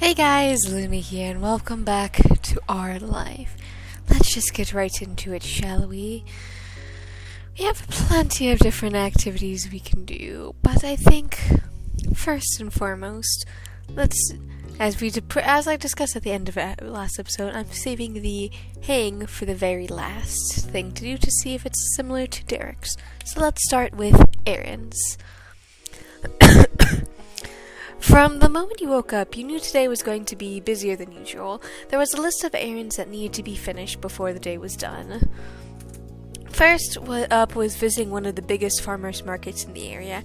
Hey guys, Luna here, and welcome back to our life. Let's just get right into it, shall we? We have plenty of different activities we can do, but I think, first and foremost, as I discussed at the end of last episode, I'm saving the hang for the very last thing to do to see if it's similar to Derek's. So let's start with errands. From the moment you woke up, you knew today was going to be busier than usual. There was a list of errands that needed to be finished before the day was done. First up was visiting one of the biggest farmers markets in the area.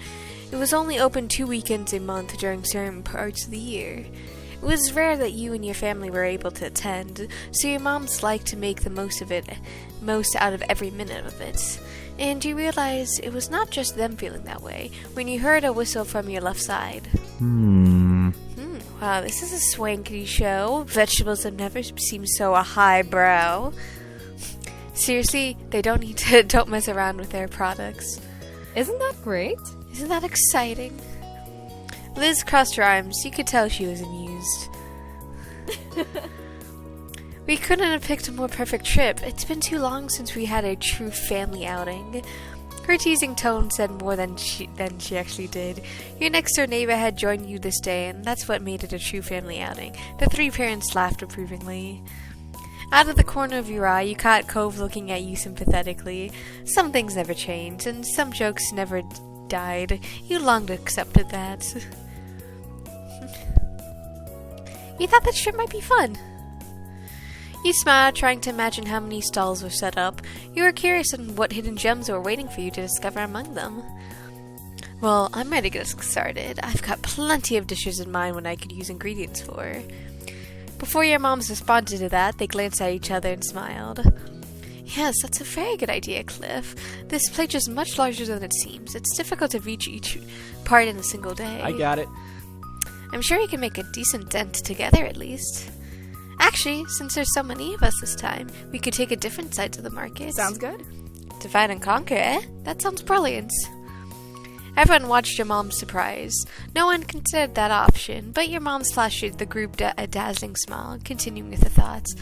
It was only open 2 weekends a month during certain parts of the year. It was rare that you and your family were able to attend, so your moms liked to make the most out of every minute of it. And you realized it was not just them feeling that way when you heard a whistle from your left side. Wow, this is a swanky show. Vegetables have never seemed so highbrow. Seriously, they don't mess around with their products. Isn't that great? Isn't that exciting? Liz crossed her arms. You could tell she was amused. We couldn't have picked a more perfect trip. It's been too long since we had a true family outing. Her teasing tone said more than she actually did. Your next-door neighbor had joined you this day, and that's what made it a true family outing. The three parents laughed approvingly. Out of the corner of your eye, you caught Cove looking at you sympathetically. Some things never change, and some jokes never died. You long accepted that. You thought that trip might be fun. You smiled, trying to imagine how many stalls were set up. You were curious on what hidden gems were waiting for you to discover among them. Well, I'm ready to get started. I've got plenty of dishes in mind what I could use ingredients for. Before your moms responded to that, they glanced at each other and smiled. Yes, that's a very good idea, Cliff. This plate is much larger than it seems. It's difficult to reach each part in a single day. I got it. I'm sure we can make a decent dent together at least. Actually, since there's so many of us this time, we could take a different side to the market. Sounds good. Divide and conquer, eh? That sounds brilliant. Everyone watched your mom's surprise. No one considered that option, but your mom flashed the group a dazzling smile, continuing with the thoughts.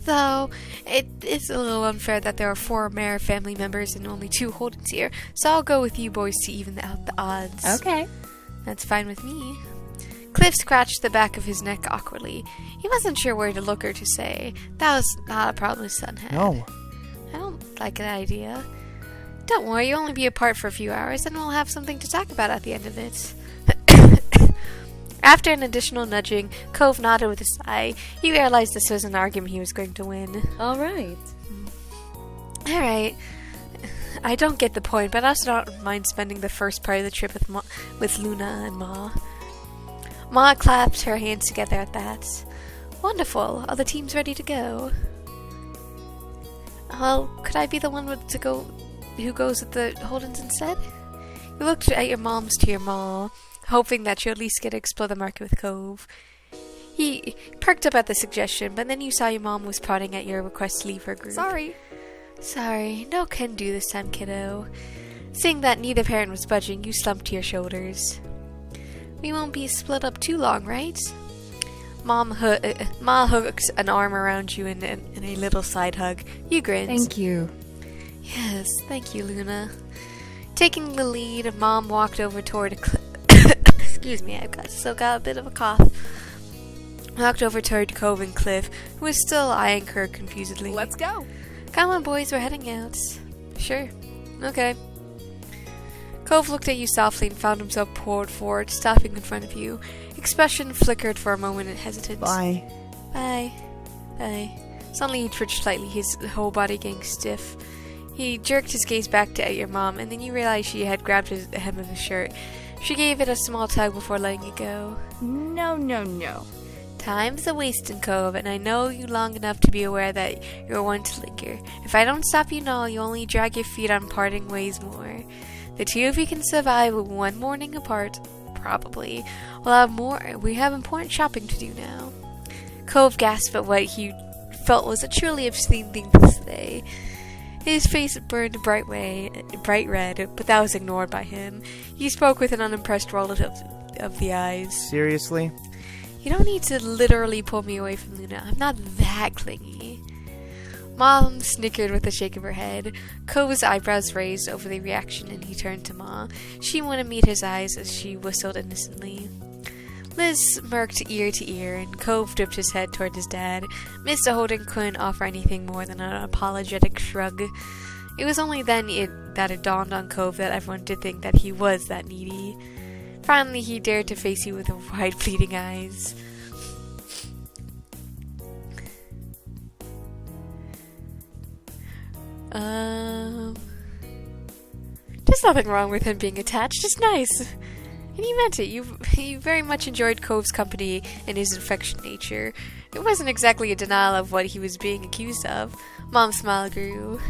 Though, it is a little unfair that there are 4 Mare family members and only 2 Holdens here, so I'll go with you boys to even out the odds. Okay. That's fine with me. Cliff scratched the back of his neck awkwardly. He wasn't sure where to look or to say. That was not a problem his son had. No. I don't like that idea. Don't worry, you'll only be apart for a few hours, and we'll have something to talk about at the end of it. After an additional nudging, Cove nodded with a sigh. He realized this was an argument he was going to win. Alright. Alright. I don't get the point, but I also don't mind spending the first part of the trip with Luna and Ma. Ma clapped her hands together at that. Wonderful. Are the teams ready to go? Well, could I be the one who goes with the Holdens instead? You looked at your moms to your ma, hoping that you'll at least get to explore the market with Cove. He perked up at the suggestion, but then you saw your mom was prodding at your request to leave her group. Sorry. No can do this time, kiddo. Seeing that neither parent was budging, you slumped to your shoulders. We won't be split up too long, right? Ma hooked an arm around you in a little side hug. You grinned. Thank you. Yes, thank you, Luna. Taking the lead, Mom walked over toward excuse me, I've still got a bit of a cough. Walked over toward Cove and Cliff, who was still eyeing her confusedly. Let's go. Come on, boys, we're heading out. Sure. Okay. Cove looked at you softly and found himself poured forward, stopping in front of you. Expression flickered for a moment in hesitance. Bye. Suddenly he twitched slightly, his whole body getting stiff. He jerked his gaze back at your mom, and then you realized she had grabbed the hem of his shirt. She gave it a small tug before letting it go. No. Time's a wasting, Cove, and I know you long enough to be aware that you're one to linger. If I don't stop you now, you only drag your feet on parting ways more. The 2 of you can survive 1 morning apart. Probably. We have important shopping to do now. Cove gasped at what he felt was a truly obscene thing to say. His face burned bright red, but that was ignored by him. He spoke with an unimpressed roll of the eyes. Seriously? You don't need to literally pull me away from Luna. I'm not that clingy. Mom snickered with a shake of her head. Cove's eyebrows raised over the reaction, and he turned to Ma. She wouldn't meet his eyes as she whistled innocently. Liz smirked ear to ear, and Cove dipped his head toward his dad. Mr. Holden couldn't offer anything more than an apologetic shrug. It was only then that it dawned on Cove that everyone did think that he was that needy. Finally, he dared to face you with wide, pleading eyes. There's nothing wrong with him being attached. It's nice. And you meant it. You very much enjoyed Cove's company and his infectious nature. It wasn't exactly a denial of what he was being accused of. Mom's smile grew.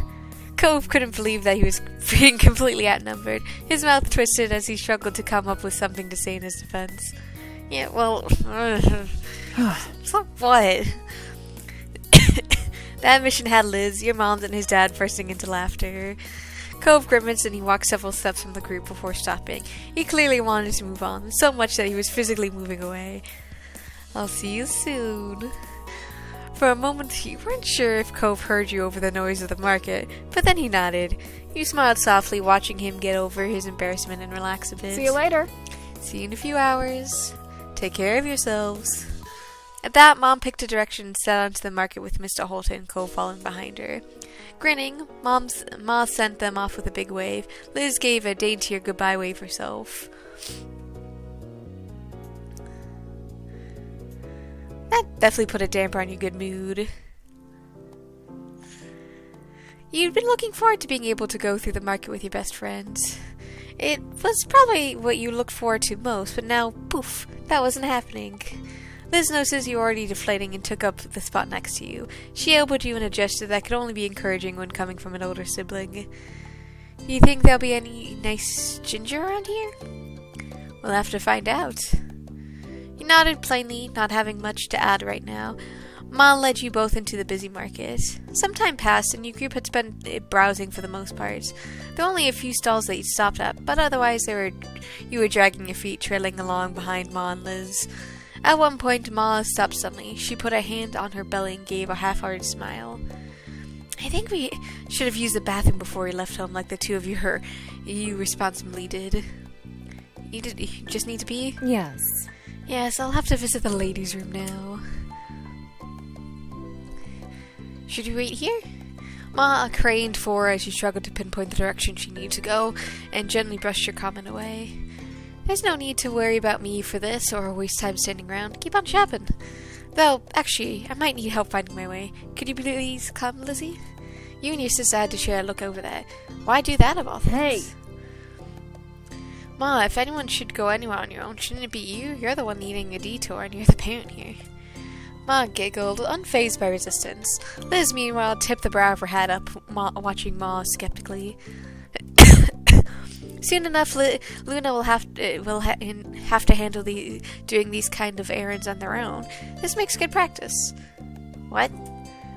Cove couldn't believe that he was being completely outnumbered. His mouth twisted as he struggled to come up with something to say in his defense. Yeah, well... so what? That mission had Liz, your mom, and his dad bursting into laughter. Cove grimaced and he walked several steps from the group before stopping. He clearly wanted to move on, so much that he was physically moving away. I'll see you soon. For a moment, you weren't sure if Cove heard you over the noise of the market, but then he nodded. You smiled softly, watching him get over his embarrassment and relax a bit. See you later. See you in a few hours. Take care of yourselves. At that, Mom picked a direction and set onto the market with Mr. Holton and Cove following behind her. Grinning, Ma sent them off with a big wave. Liz gave a daintier goodbye wave herself. That definitely put a damper on your good mood. You'd been looking forward to being able to go through the market with your best friends. It was probably what you looked forward to most, but now, poof, that wasn't happening. Liz notices you already deflating and took up the spot next to you. She elbowed you in a gesture that could only be encouraging when coming from an older sibling. Do you think there'll be any nice ginger around here? We'll have to find out. You nodded plainly, not having much to add right now. Ma led you both into the busy market. Some time passed, and your group had spent browsing for the most part. There were only a few stalls that you stopped at, but otherwise you were dragging your feet, trailing along behind Ma and Liz. At one point, Ma stopped suddenly. She put a hand on her belly and gave a half-hearted smile. I think we should have used the bathroom before we left home, like the two of you responsibly did. You just need to pee? Yes. Yes, I'll have to visit the ladies' room now. Should you wait here? Ma craned forward as she struggled to pinpoint the direction she needed to go, and gently brushed your comment away. There's no need to worry about me for this, or waste time standing around. Keep on shopping. Though, actually, I might need help finding my way. Could you please come, Lizzie? You and your sister had to share a look over there. Why do that of all things? Hey! Ma, if anyone should go anywhere on your own, shouldn't it be you? You're the one needing a detour, and you're the parent here. Ma giggled, unfazed by resistance. Liz, meanwhile, tipped the brow of her hat up, watching Ma skeptically. Soon enough, Luna will have to handle doing these kind of errands on their own. This makes good practice. What?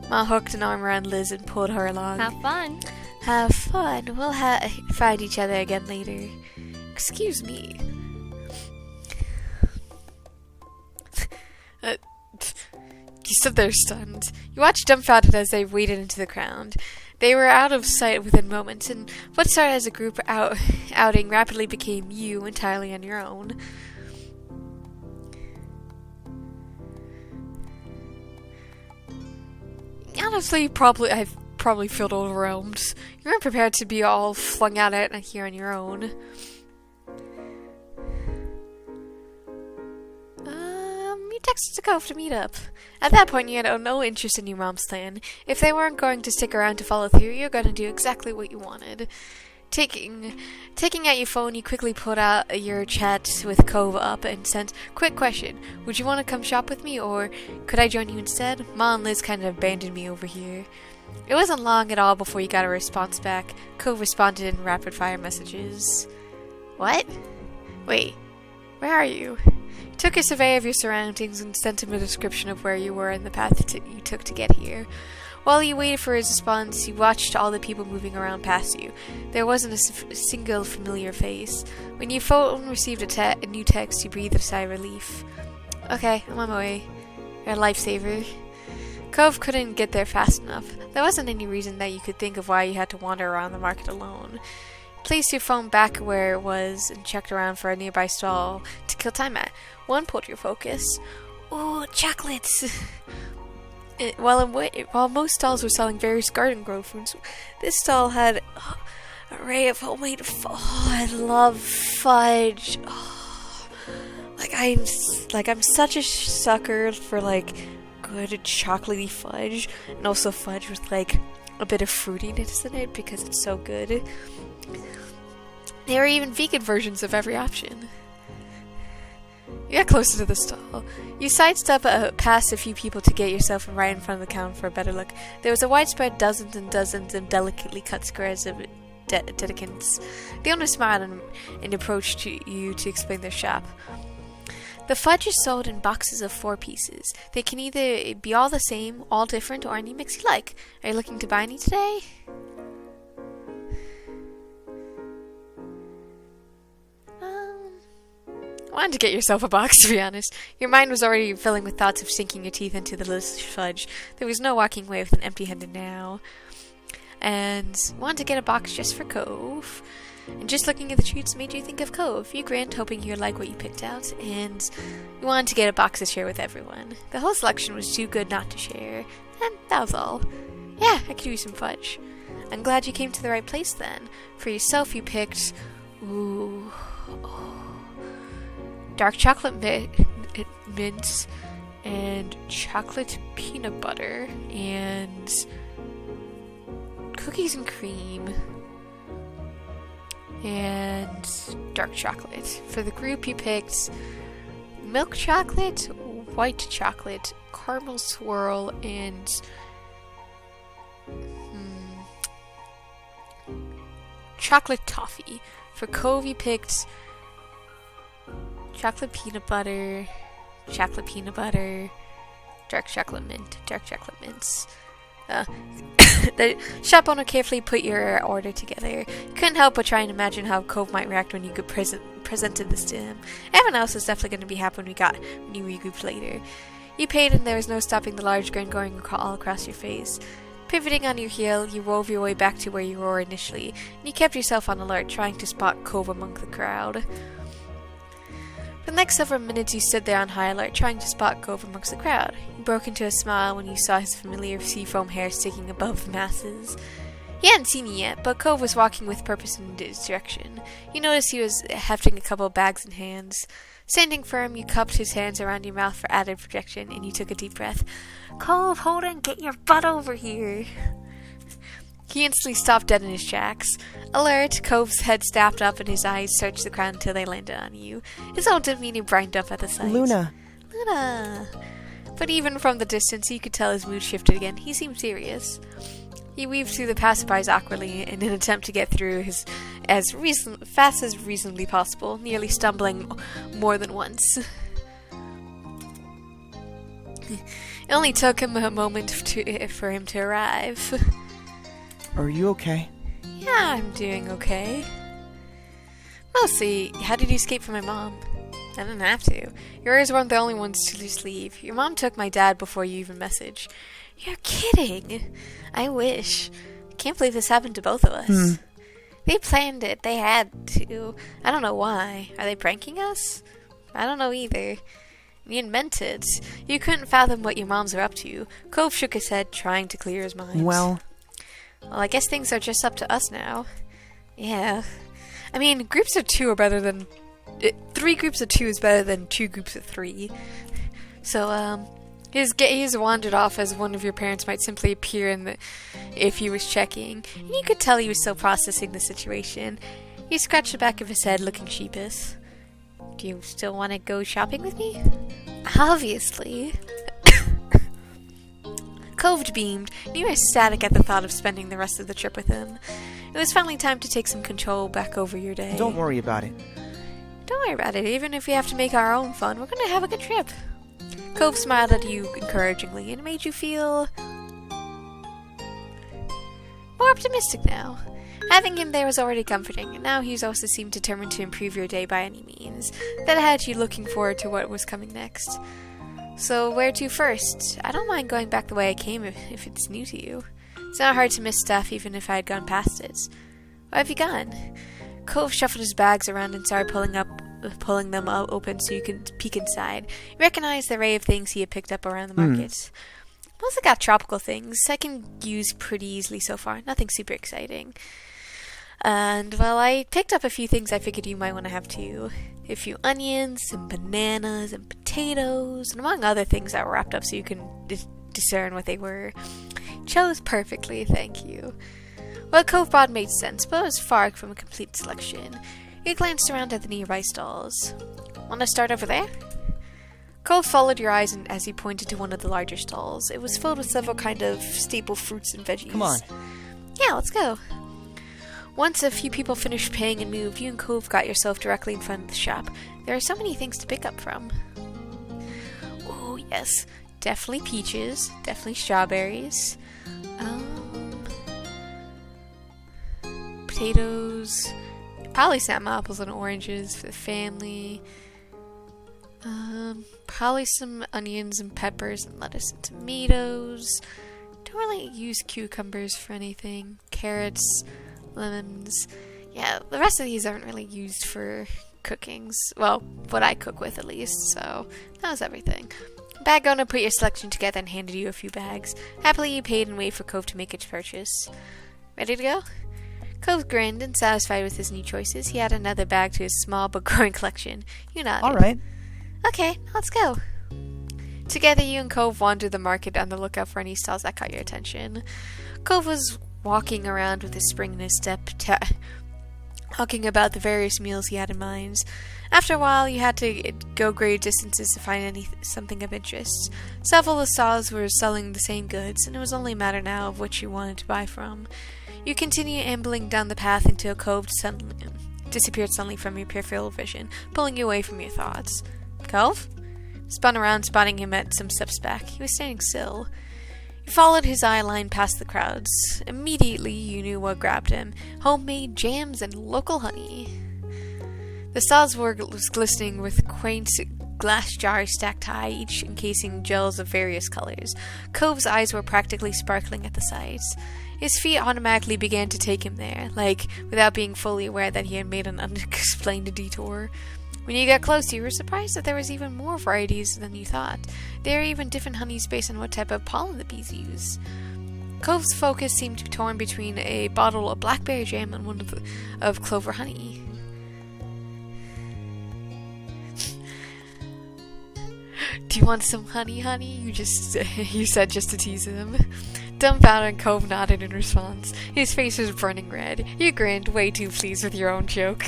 Ma hooked an arm around Liz and pulled her along. Have fun. Have fun. We'll find each other again later. Excuse me. You stood there stunned. You watched dumbfounded as they waded into the ground. They were out of sight within moments, and what started as a group outing rapidly became you entirely on your own. Honestly, I've probably felt overwhelmed. You weren't prepared to be all flung out at here on your own. You texted to Cove to meet up. At that point, you had no interest in your mom's plan. If they weren't going to stick around to follow through, you're going to do exactly what you wanted. Taking out your phone, you quickly pulled out your chat with Cove up and sent, "Quick question, would you want to come shop with me, or could I join you instead? Ma and Liz kind of abandoned me over here." It wasn't long at all before you got a response back. Cove responded in rapid-fire messages. What? Wait, where are you? You took a survey of your surroundings and sent him a description of where you were and the path you took to get here. While you waited for his response, you watched all the people moving around past you. There wasn't a single familiar face. When your phone received a new text, you breathed a sigh of relief. Okay, I'm on my way. You're a lifesaver. Cove couldn't get there fast enough. There wasn't any reason that you could think of why you had to wander around the market alone. Place your phone back where it was and checked around for a nearby stall to kill time at. One pulled your focus. Ooh, chocolates! While most stalls were selling various garden grown foods, this stall had an array of homemade Oh, I love fudge. Oh, I'm such a sucker for good chocolatey fudge, and also fudge with a bit of fruitiness in it because it's so good. There are even vegan versions of every option. You got closer to the stall. You sidestep past a few people to get yourself right in front of the counter for a better look. There was a widespread dozens and dozens of delicately cut squares of dedicants. The owner smiled and approached you to explain their shop. The fudge is sold in boxes of 4 pieces. They can either be all the same, all different, or any mix you like. Are you looking to buy any today? I wanted to get yourself a box, to be honest. Your mind was already filling with thoughts of sinking your teeth into the delicious fudge. There was no walking away with an empty-handed now. And wanted to get a box just for Cove. And just looking at the treats made you think of Cove. You grinned, hoping he would like what you picked out, and you wanted to get a box to share with everyone. The whole selection was too good not to share, and that was all. Yeah, I could use some fudge. I'm glad you came to the right place then. For yourself, you picked... dark chocolate mints, and chocolate peanut butter, and cookies and cream, and dark chocolate. For the group, you picked milk chocolate, white chocolate, caramel swirl, and chocolate toffee. For Cove, you picked chocolate peanut butter, dark chocolate mints. The shop owner carefully put your order together. You couldn't help but try and imagine how Cove might react when you presented this to him. Everyone else was definitely going to be happy when you regrouped later. You paid, and there was no stopping the large grin going all across your face. Pivoting on your heel, you wove your way back to where you were initially, and you kept yourself on alert, trying to spot Cove among the crowd. For the next several minutes, you stood there on high alert, trying to spot Cove amongst the crowd. You broke into a smile when you saw his familiar seafoam hair sticking above the masses. He hadn't seen you yet, but Cove was walking with purpose in his direction. You noticed he was hefting a couple of bags in hands. Standing firm, you cupped his hands around your mouth for added protection, and you took a deep breath. Cove, hold on, get your butt over here. He instantly stopped dead in his tracks. Alert, Cove's head snapped up and his eyes searched the crowd until they landed on you. His whole demeanor brightened up at the sight. Luna! But even from the distance, you could tell his mood shifted again. He seemed serious. He weaved through the passerbys awkwardly in an attempt to get through as fast as reasonably possible, nearly stumbling more than once. It only took him a moment for him to arrive. Are you okay? Yeah, I'm doing okay. Mostly, how did you escape from my mom? I didn't have to. Yours weren't the only ones to just leave. Your mom took my dad before you even messaged. You're kidding. I wish. I can't believe this happened to both of us. They planned it. They had to. I don't know why. Are they pranking us? I don't know either. You meant it. You couldn't fathom what your moms are up to. Cove shook his head, trying to clear his mind. Well, I guess things are just up to us now. Yeah. I mean, groups of 2 are better than... 3 groups of 2 is better than 2 groups of 3. So, his gaze wandered off as one of your parents might simply appear if he was checking. And you could tell he was still processing the situation. He scratched the back of his head, looking sheepish. Do you still want to go shopping with me? Obviously. Cove beamed, and you were ecstatic at the thought of spending the rest of the trip with him. It was finally time to take some control back over your day. Don't worry about it. Don't worry about it. Even if we have to make our own fun, we're going to have a good trip. Cove smiled at you encouragingly, and it made you feel more optimistic now. Having him there was already comforting, and now he also seemed determined to improve your day by any means. That had you looking forward to what was coming next. So, where to first? I don't mind going back the way I came if it's new to you. It's not hard to miss stuff even if I had gone past it. Where have you gone? Cove shuffled his bags around and started pulling them open so you could peek inside. He recognized the array of things he had picked up around the market. Mostly got tropical things I can use pretty easily so far. Nothing super exciting. And, well, I picked up a few things I figured you might want to have too. A few onions, some bananas, and potatoes, and among other things that were wrapped up so you can discern what they were. Chose perfectly, thank you. What Cove brought made sense, but it was far from a complete selection. You glanced around at the nearby stalls. Want to start over there? Cove followed your eyes as he pointed to one of the larger stalls. It was filled with several kind of staple fruits and veggies. Come on. Yeah, let's go. Once a few people finished paying and moved, you and Cove got yourself directly in front of the shop. There are so many things to pick up from. Oh, yes. Definitely peaches. Definitely strawberries. Potatoes. Probably some apples and oranges for the family. Probably some onions and peppers and lettuce and tomatoes. Don't really use cucumbers for anything. Carrots, lemons. Yeah, the rest of these aren't really used for cookings. Well, what I cook with at least, so that was everything. Bag owner put your selection together and handed you a few bags. Happily you paid and waited for Cove to make its purchase. Ready to go? Cove grinned and satisfied with his new choices. He added another bag to his small but growing collection. You nodded. Alright. Okay, let's go. Together, you and Cove wandered the market on the lookout for any stalls that caught your attention. Cove was walking around with a spring in his step, talking about the various meals he had in mind. After a while, you had to go great distances to find something of interest. Several of the stalls were selling the same goods, and it was only a matter now of which you wanted to buy from. You continued ambling down the path until Cove disappeared suddenly from your peripheral vision, pulling you away from your thoughts. Cove? Spun around, spotting him at some steps back. He was standing still. You followed his eye line past the crowds. Immediately, you knew what grabbed him. Homemade jams and local honey. The stalls was glistening with quaint glass jars stacked high, each encasing gels of various colors. Cove's eyes were practically sparkling at the sights. His feet automatically began to take him there, like without being fully aware that he had made an unexplained detour. When you got close, you were surprised that there was even more varieties than you thought. There are even different honeys based on what type of pollen the bees use. Cove's focus seemed to be torn between a bottle of blackberry jam and one of clover honey. Do you want some honey? You said just to tease him. Dumbfounded, Cove nodded in response. His face was burning red. You grinned, way too pleased with your own joke.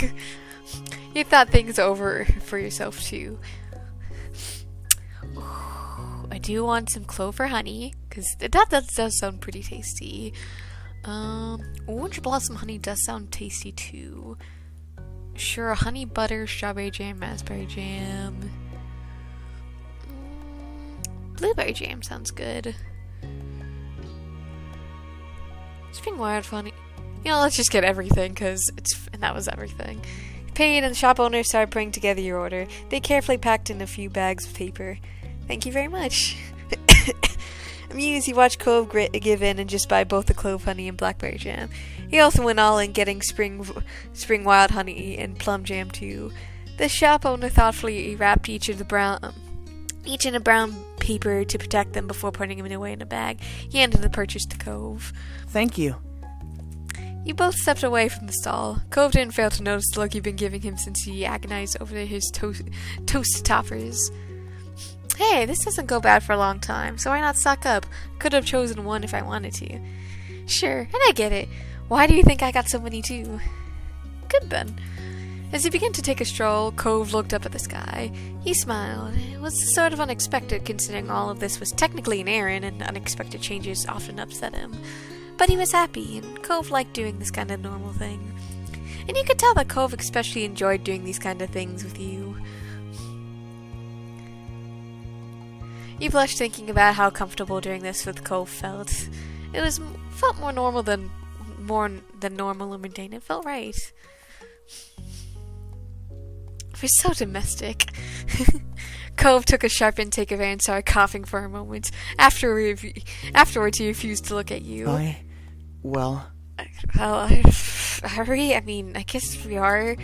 You thought things over for yourself, too. I do want some clover honey, because that does sound pretty tasty. Orange blossom honey does sound tasty, too. Sure, honey butter, strawberry jam, raspberry jam. Blueberry jam sounds good. Spring wild honey. Let's just get everything, and that was everything. Paid, and the shop owner started putting together your order. They carefully packed in a few bags of paper. Thank you very much. Amused, you watched Cove give in and just buy both the clove honey and blackberry jam. He also went all in getting spring wild honey and plum jam too. The shop owner thoughtfully wrapped each in a brown paper to protect them before putting them away in a bag. He handed the purchase to Cove. Thank you. You both stepped away from the stall. Cove didn't fail to notice the look you've been giving him since he agonized over his toast toppers. Hey, this doesn't go bad for a long time, so why not stock up? Could have chosen one if I wanted to. Sure, and I get it. Why do you think I got so many too? Good then. As he began to take a stroll, Cove looked up at the sky. He smiled. It was sort of unexpected, considering all of this was technically an errand, and unexpected changes often upset him. But he was happy, and Cove liked doing this kind of normal thing. And you could tell that Cove especially enjoyed doing these kind of things with you. You blushed thinking about how comfortable doing this with Cove felt. It felt more normal than more than normal and mundane. It felt right. We're so domestic. Cove took a sharp intake of air and started coughing for a moment. Afterwards, he refused to look at you. Well, hurry? I mean, I guess we are.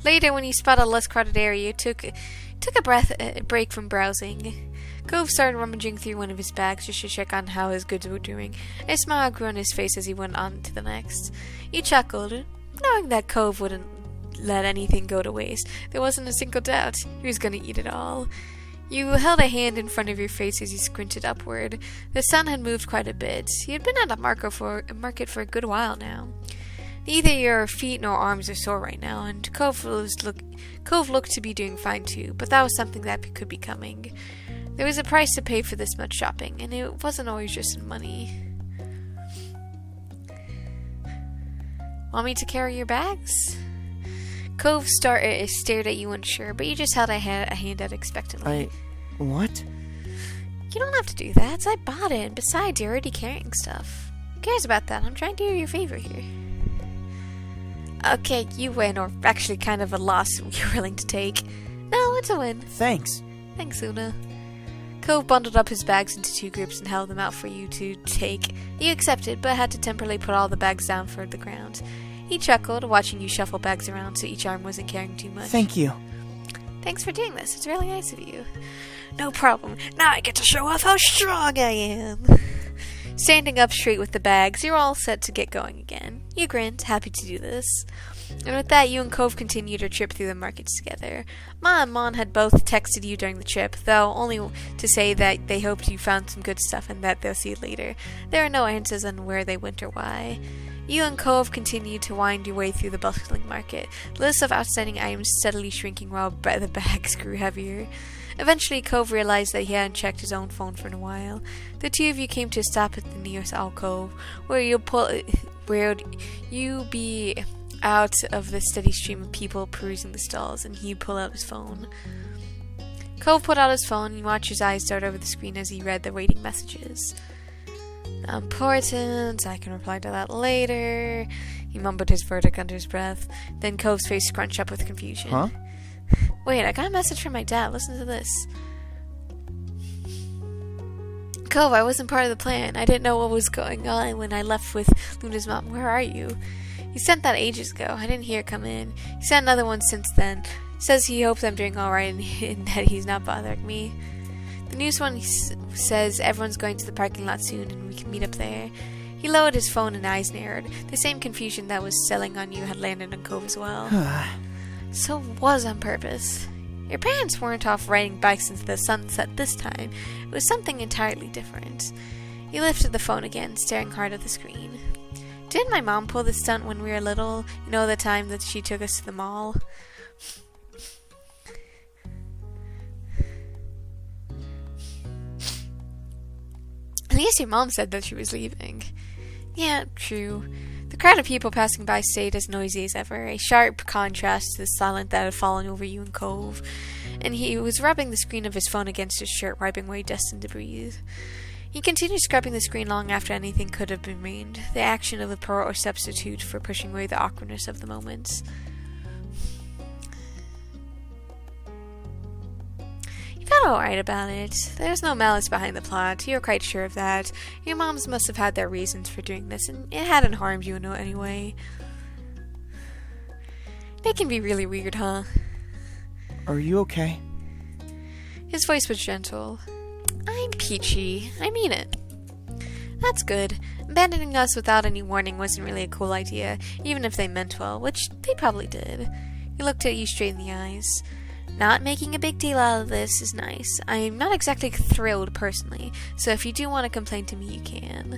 Later, when you spotted a less crowded area, you took a break from browsing. Cove started rummaging through one of his bags just to check on how his goods were doing. A smile grew on his face as he went on to the next. He chuckled, knowing that Cove wouldn't let anything go to waste. There wasn't a single doubt. He was going to eat it all. You held a hand in front of your face as you squinted upward. The sun had moved quite a bit. He had been at a market for a good while now. Neither your feet nor arms are sore right now, and Cove looked to be doing fine too, but that was something that could be coming. There was a price to pay for this much shopping, and it wasn't always just in money. Want me to carry your bags? Cove stared at you unsure, but you just held a hand out expectantly. What? You don't have to do that. I bought it, and besides, you're already carrying stuff. Who cares about that? I'm trying to do you a favor here. Okay, you win, or actually kind of a loss you're willing to take. No, it's a win. Thanks. Thanks, Una. Cove bundled up his bags into two groups and held them out for you to take. You accepted, but had to temporarily put all the bags down for the ground. He chuckled, watching you shuffle bags around so each arm wasn't carrying too much. Thank you. Thanks for doing this. It's really nice of you. No problem. Now I get to show off how strong I am. Standing up straight with the bags, you're all set to get going again. You grinned, happy to do this. And with that, you and Cove continued your trip through the markets together. Ma and Mon had both texted you during the trip, though only to say that they hoped you found some good stuff and that they'll see you later. There are no answers on where they went or why. You and Cove continued to wind your way through the bustling market, the list of outstanding items steadily shrinking while the bags grew heavier. Eventually, Cove realized that he hadn't checked his own phone for a while. The two of you came to a stop at the nearest alcove, where you'd be out of the steady stream of people perusing the stalls, and he'd pull out his phone. Cove pulled out his phone and watched his eyes dart over the screen as he read the waiting messages. Not important, I can reply to that later. He mumbled his verdict under his breath. Then Cove's face scrunched up with confusion. Huh? Wait, I got a message from my dad. Listen to this. Cove, I wasn't part of the plan. I didn't know what was going on when I left with Luna's mom. Where are you? He sent that ages ago. I didn't hear it come in. He sent another one since then. Says he hopes I'm doing alright and that he's not bothering me. The news one says everyone's going to the parking lot soon and we can meet up there. He lowered his phone and eyes narrowed. The same confusion that was selling on you had landed on Cove as well. So it was on purpose. Your parents weren't off riding bikes into the sunset this time. It was something entirely different. He lifted the phone again, staring hard at the screen. Didn't my mom pull this stunt when we were little? You know, the time that she took us to the mall? At least your mom said that she was leaving. Yeah, true. The crowd of people passing by stayed as noisy as ever, a sharp contrast to the silence that had fallen over you and Cove, and he was rubbing the screen of his phone against his shirt, wiping away dust and debris. He continued scrubbing the screen long after anything could have been remained, the action of a pro or substitute for pushing away the awkwardness of the moment. You felt alright about it. There's no malice behind the plot. You're quite sure of that. Your moms must have had their reasons for doing this, and it hadn't harmed you anyway. They can be really weird, huh? Are you okay? His voice was gentle. I'm peachy. I mean it. That's good. Abandoning us without any warning wasn't really a cool idea, even if they meant well, which they probably did. He looked at you straight in the eyes. Not making a big deal out of this is nice. I'm not exactly thrilled personally, so if you do want to complain to me, you can.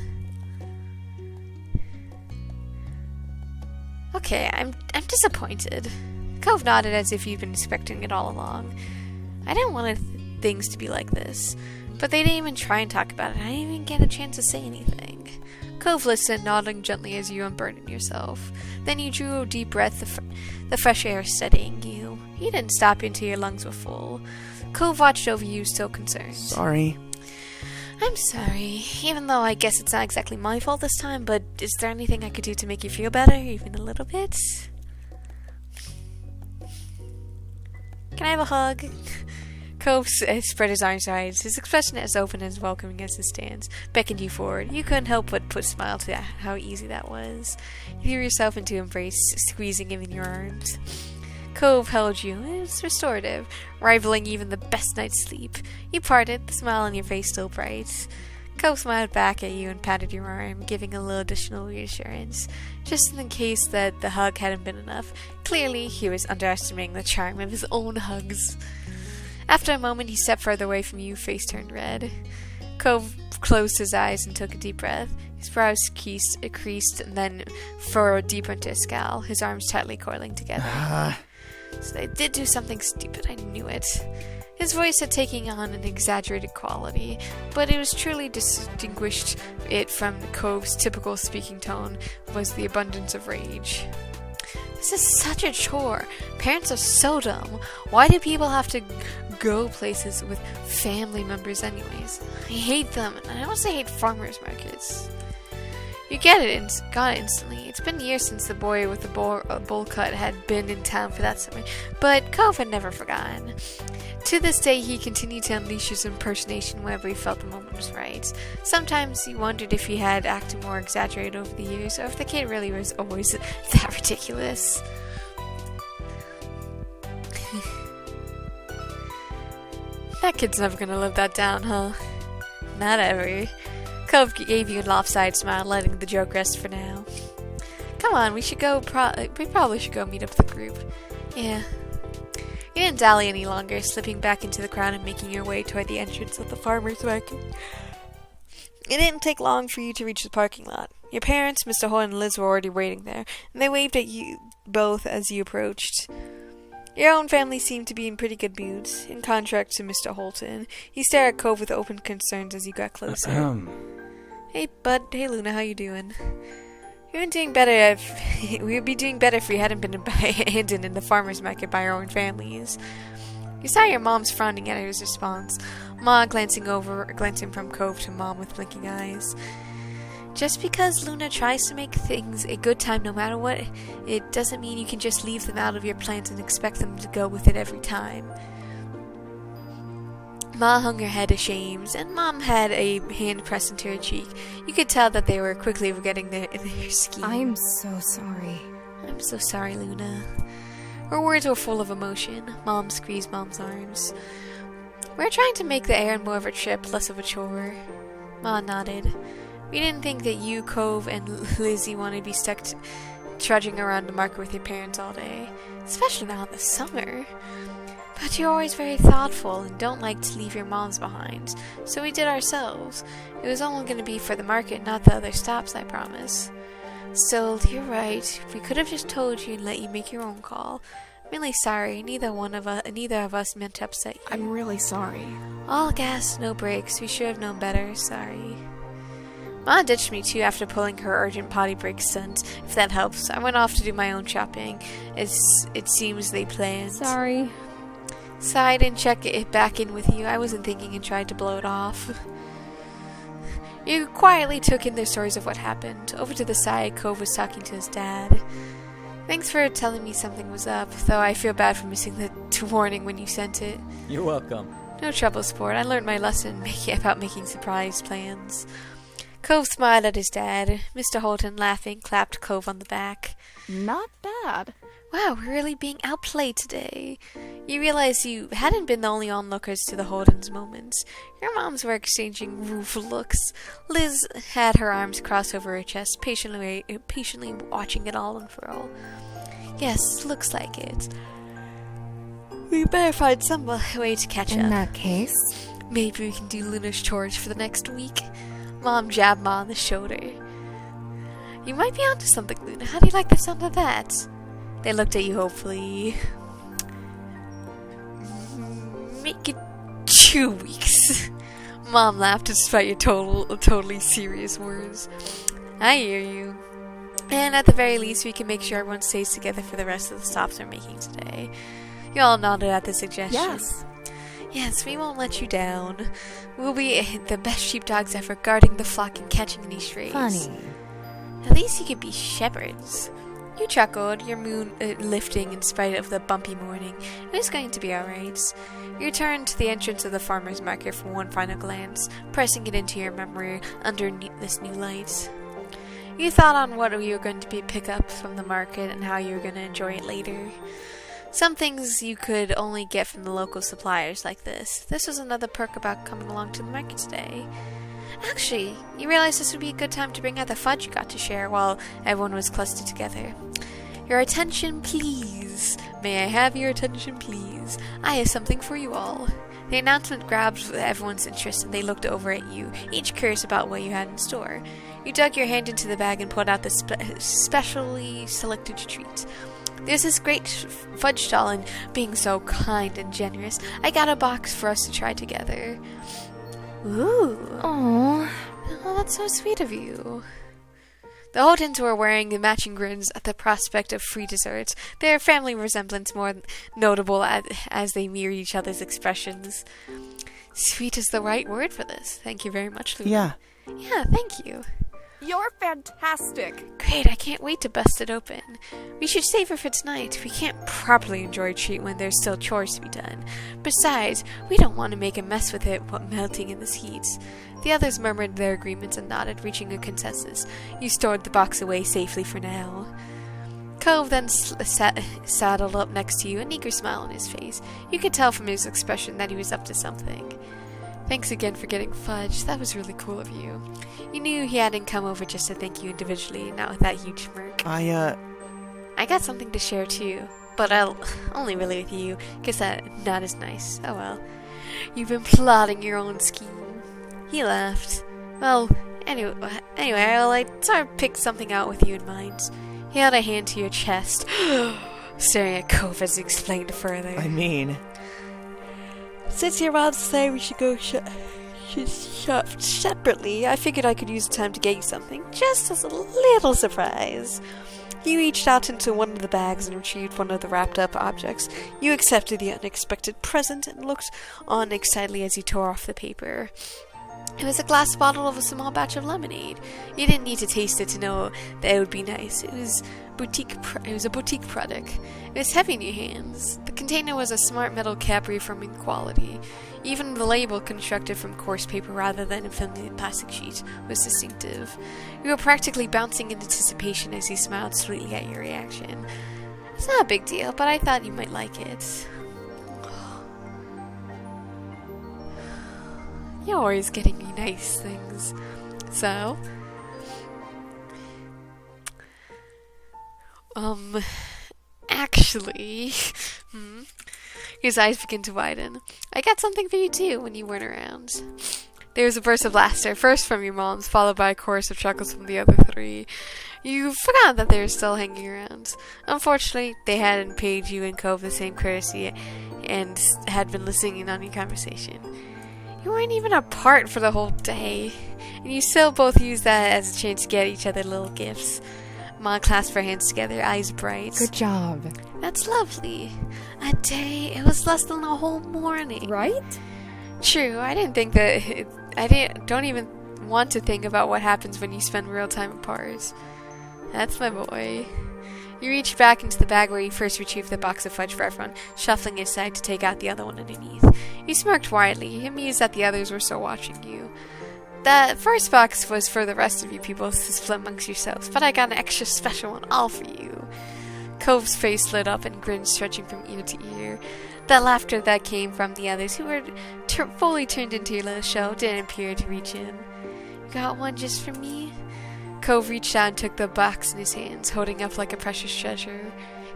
Okay, I'm disappointed. Cove nodded as if you'd been expecting it all along. I didn't want things to be like this, but they didn't even try and talk about it. I didn't even get a chance to say anything. Cove listened, nodding gently as you unburdened yourself. Then you drew a deep breath, the fresh air steadying you. You didn't stop until your lungs were full. Cove watched over you, still concerned. Sorry. I'm sorry, even though I guess it's not exactly my fault this time, but is there anything I could do to make you feel better, even a little bit? Can I have a hug? Cove spread his arms wide, his expression as open and as welcoming as his stance, beckoned you forward. You couldn't help but put a smile to how easy that was. You threw yourself into embrace, squeezing him in your arms. Cove held you. It was restorative, rivaling even the best night's sleep. You parted, the smile on your face still bright. Cove smiled back at you and patted your arm, giving a little additional reassurance, just in the case that the hug hadn't been enough. Clearly, he was underestimating the charm of his own hugs. After a moment, he stepped further away from you, face turned red. Cove closed his eyes and took a deep breath. His brows creased and then furrowed deeper into a scowl, his arms tightly coiling together. So they did do something stupid, I knew it. His voice had taken on an exaggerated quality, but it was truly distinguished it from Cove's typical speaking tone was the abundance of rage. This is such a chore. Parents are so dumb. Why do people have to go places with family members anyways? I hate them, and I also hate farmers markets. You got it instantly. It's been years since the boy with the bowl cut had been in town for that summer, but Cove had never forgotten. To this day, he continued to unleash his impersonation whenever he felt the moment was right. Sometimes he wondered if he had acted more exaggerated over the years, or if the kid really was always that ridiculous. That kid's never gonna live that down, huh? Not ever. Cove gave you a lopsided smile, letting the joke rest for now. Come on, we probably should go meet up with the group. Yeah. You didn't dally any longer, slipping back into the crowd and making your way toward the entrance of the farmer's market. It didn't take long for you to reach the parking lot. Your parents, Mr. Hoyle and Liz, were already waiting there, and they waved at you both as you approached. Your own family seemed to be in pretty good moods, in contrast to Mr. Holton. He stared at Cove with open concerns as you got closer. Hey, bud. Hey, Luna. How you doing? We'd be doing better if we hadn't been abandoned in the farmer's market by our own families. You saw your mom's frowning at his response, Ma glancing from Cove to Mom with blinking eyes. Just because Luna tries to make things a good time no matter what, it doesn't mean you can just leave them out of your plans and expect them to go with it every time. Ma hung her head ashamed, and Mom had a hand pressed into her cheek. You could tell that they were quickly forgetting their scheme. I'm so sorry. I'm so sorry, Luna. Her words were full of emotion. Mom squeezed Mom's arms. We're trying to make the errand more of a trip, less of a chore. Ma nodded. We didn't think that you, Cove, and Lizzie wanted to be stuck trudging around the market with your parents all day, especially now in the summer. But you're always very thoughtful and don't like to leave your moms behind, so we did ourselves. It was only going to be for the market, not the other stops, I promise. Still, you're right. We could have just told you and let you make your own call. I'm really sorry. Neither of us meant to upset you. I'm really sorry. All gas, no brakes. We should have known better. Sorry. Ma ditched me too after pulling her urgent potty break stunt. If that helps, I went off to do my own shopping, as it seems they planned. Sorry. Sighed and checked it back in with you. I wasn't thinking and tried to blow it off. You quietly took in the stories of what happened. Over to the side, Cove was talking to his dad. Thanks for telling me something was up, though I feel bad for missing the warning when you sent it. You're welcome. No trouble, sport. I learned my lesson about making surprise plans. Cove smiled at his dad. Mr. Holton, laughing, clapped Cove on the back. Not bad. Wow, we're really being outplayed today. You realize you hadn't been the only onlookers to the Holdens' moments. Your moms were exchanging rueful looks. Liz had her arms crossed over her chest, patiently watching it all unfurl. Yes, looks like it. We better find some way to catch up. In that case, maybe we can do Luna's chores for the next week. Mom jabbed Ma on the shoulder. You might be onto something, Luna. How do you like the sound of that? They looked at you hopefully. Make it 2 weeks. Mom laughed despite your totally serious words. I hear you. And at the very least, we can make sure everyone stays together for the rest of the stops we're making today. You all nodded at the suggestion. yes. Yes, we won't let you down. We'll be the best sheepdogs ever, guarding the flock and catching any strays. Funny. At least you could be shepherds. You chuckled, your mood lifting in spite of the bumpy morning. It was going to be alright. You turned to the entrance of the farmer's market for one final glance, pressing it into your memory under this new light. You thought on what you were going to pick up from the market and how you were going to enjoy it later. Some things you could only get from the local suppliers like this. This was another perk about coming along to the market today. Actually, you realized this would be a good time to bring out the fudge you got to share while everyone was clustered together. Your attention, please. May I have your attention, please? I have something for you all. The announcement grabbed everyone's interest and they looked over at you, each curious about what you had in store. You dug your hand into the bag and pulled out the specially selected treat. There's this great fudge stall, and being so kind and generous, I got a box for us to try together. Ooh. Aww. Oh, that's so sweet of you. The Holtons were wearing matching grins at the prospect of free desserts, their family resemblance more notable as they mirrored each other's expressions. Sweet is the right word for this. Thank you very much, Luna. Yeah. Yeah, thank you. You're fantastic. Great, I can't wait to bust it open. We should save it for tonight. We can't properly enjoy a treat when there's still chores to be done. Besides, we don't want to make a mess with it while melting in this heat. The others murmured their agreements and nodded, reaching a consensus. You stored the box away safely for now. Cove then saddled up next to you, an eager smile on his face. You could tell from his expression that he was up to something. Thanks again for getting fudge. That was really cool of you. You knew he hadn't come over just to thank you individually, not with that huge smirk. I got something to share too, but I'll only really with you. Guess that not as nice. Oh well. You've been plotting your own scheme. He laughed. Well, anyway, I sort of picked something out with you in mind. He held a hand to your chest, staring at Cove as he explained further. I mean... Since your mom said we should go shop separately, I figured I could use the time to get you something, just as a little surprise. You reached out into one of the bags and retrieved one of the wrapped-up objects. You accepted the unexpected present and looked on excitedly as you tore off the paper. It was a glass bottle of a small batch of lemonade. You didn't need to taste it to know that it would be nice. It was a boutique product. It was heavy in your hands. The container was a smart metal cap reaffirming quality. Even the label, constructed from coarse paper rather than a filmy plastic sheet, was distinctive. You were practically bouncing in anticipation as he smiled sweetly at your reaction. It's not a big deal, but I thought you might like it. You're always getting me nice things. So, actually, his eyes begin to widen. I got something for you too when you weren't around. There was a burst of laughter, first from your mom's, followed by a chorus of chuckles from the other three. You forgot that they were still hanging around. Unfortunately, they hadn't paid you and Cove the same courtesy and had been listening in on your conversation. You weren't even apart for the whole day, and you still both used that as a chance to get each other little gifts. Ma clasped her hands together, eyes bright. Good job. That's lovely. A day? It was less than a whole morning. Right? True, I didn't think that... don't even want to think about what happens when you spend real time apart. That's my boy. You reached back into the bag where you first retrieved the box of fudge for everyone, shuffling it aside to take out the other one underneath. You smirked widely, amused that the others were still watching you. The first box was for the rest of you people to split amongst yourselves, but I got an extra special one all for you. Cove's face lit up and grinned, stretching from ear to ear. The laughter that came from the others, who were fully turned into your little show, didn't appear to reach in. You got one just for me? Cove reached out and took the box in his hands, holding up like a precious treasure.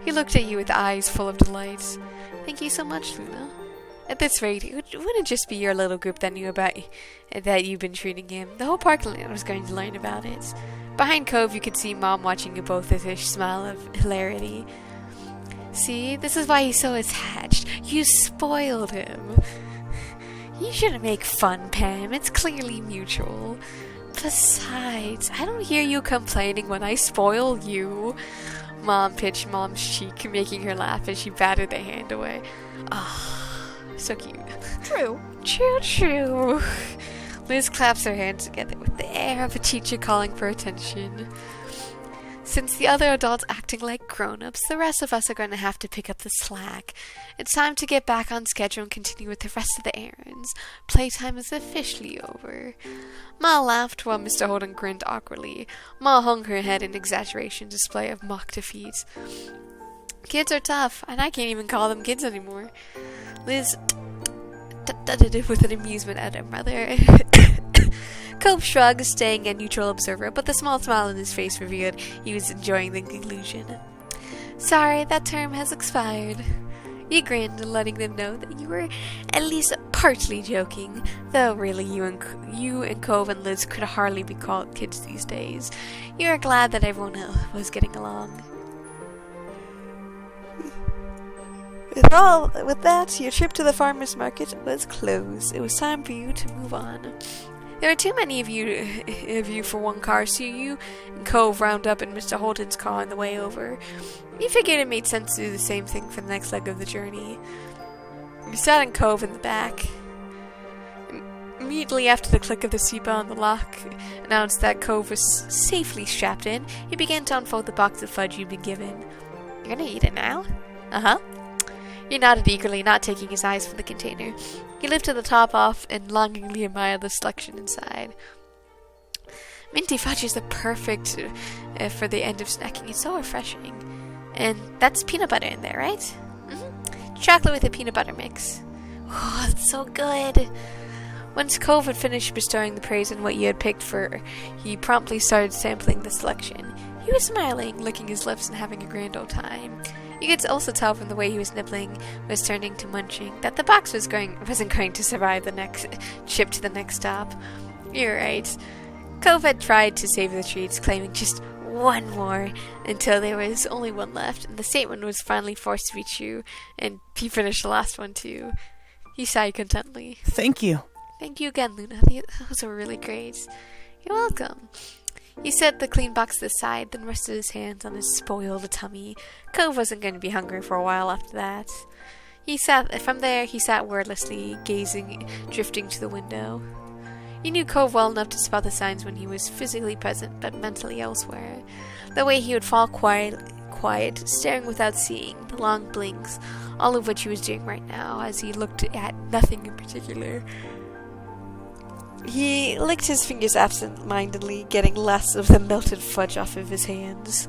He looked at you with eyes full of delight. Thank you so much, Luna. At this rate, it wouldn't just be your little group that knew about that you've been treating him. The whole parking lot was going to learn about it. Behind Cove, you could see Mom watching you both with a smile of hilarity. See, this is why he's so attached. You spoiled him. You shouldn't make fun, Pam. It's clearly mutual. Besides, I don't hear you complaining when I spoil you. Mom pinched Mom's cheek, making her laugh as she batted the hand away. Ah, so cute. True. True, true. Liz claps her hands together with the air of a teacher calling for attention. Since the other adults acting like grown-ups, the rest of us are going to have to pick up the slack. It's time to get back on schedule and continue with the rest of the errands. Playtime is officially over. Ma laughed while Mr. Holden grinned awkwardly. Ma hung her head in exaggeration display of mock defeat. Kids are tough, and I can't even call them kids anymore. Liz with an amusement at her mother. Cove shrugged, staying a neutral observer, but the small smile on his face revealed he was enjoying the conclusion. Sorry, that term has expired. You grinned, letting them know that you were at least partly joking, though really you and Cove and Liz could hardly be called kids these days. You are glad that everyone was getting along. With that, your trip to the farmer's market was closed. It was time for you to move on. There were too many of you for one car, so you and Cove round up in Mr. Holden's car on the way over. You figured it made sense to do the same thing for the next leg of the journey. You sat in Cove in the back. Immediately after the click of the seatbelt on the lock announced that Cove was safely strapped in, he began to unfold the box of fudge you'd been given. You're gonna eat it now? Uh-huh. He nodded eagerly, not taking his eyes from the container. He lifted the top off and longingly admired the selection inside. Minty fudge is the perfect for the end of snacking. It's so refreshing. And that's peanut butter in there, right? Mm-hmm. Chocolate with a peanut butter mix. Oh, it's so good. Once Cove had finished bestowing the praise on what you had picked for, he promptly started sampling the selection. He was smiling, licking his lips, and having a grand old time. You could also tell from the way he was nibbling, was turning to munching, that the box wasn't going to survive the next trip to the next stop. You're right. Cove had tried to save the treats, claiming just one more, until there was only one left, and the statement was finally forced to be true, and he finished the last one too. He sighed contentedly. Thank you. Thank you again, Luna. Those were really great. You're welcome. He set the clean box to the side, then rested his hands on his spoiled tummy. Cove wasn't going to be hungry for a while after that. He sat wordlessly, drifting to the window. You knew Cove well enough to spot the signs when he was physically present, but mentally elsewhere. The way he would fall quiet, staring without seeing, the long blinks, all of which he was doing right now, as he looked at nothing in particular. He licked his fingers absent-mindedly, getting less of the melted fudge off of his hands.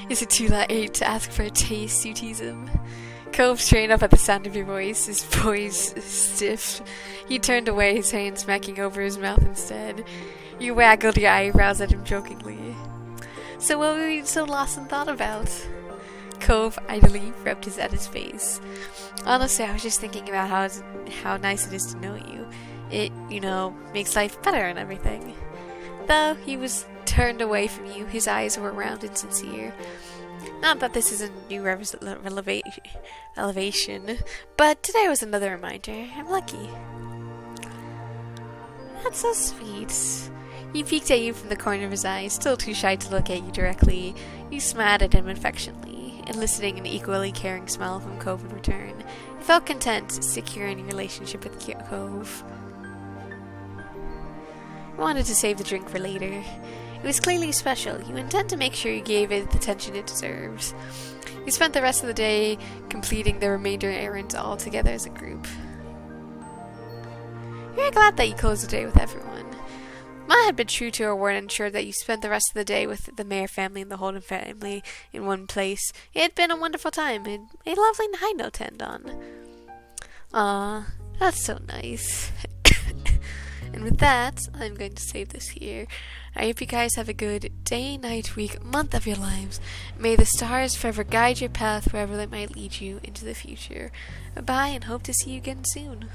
Is it too late to ask for a taste, you tease him? Cove straightened up at the sound of your voice, his voice stiff. He turned away, his hand smacking over his mouth instead. You waggled your eyebrows at him jokingly. So what were you so lost in thought about? Cove idly rubbed at his face. Honestly, I was just thinking about how nice it is to know you. It, makes life better and everything. Though he was turned away from you, his eyes were round and sincere. Not that this is a new elevation, but today was another reminder. I'm lucky. That's so sweet. He peeked at you from the corner of his eye, still too shy to look at you directly. You smiled at him affectionately, eliciting an equally caring smile from Cove in return. You felt content, secure in your relationship with Cove. You wanted to save the drink for later. It was clearly special. You intend to make sure you gave it the attention it deserves. You spent the rest of the day completing the remainder errands all together as a group. You're glad that you closed the day with everyone. Ma had been true to her word and ensured that you spent the rest of the day with the Mayer family and the Holden family in one place. It had been a wonderful time and a lovely high note to end on. Ah, that's so nice. And with that, I'm going to save this here. I hope you guys have a good day, night, week, month of your lives. May the stars forever guide your path wherever they might lead you into the future. Bye, and hope to see you again soon.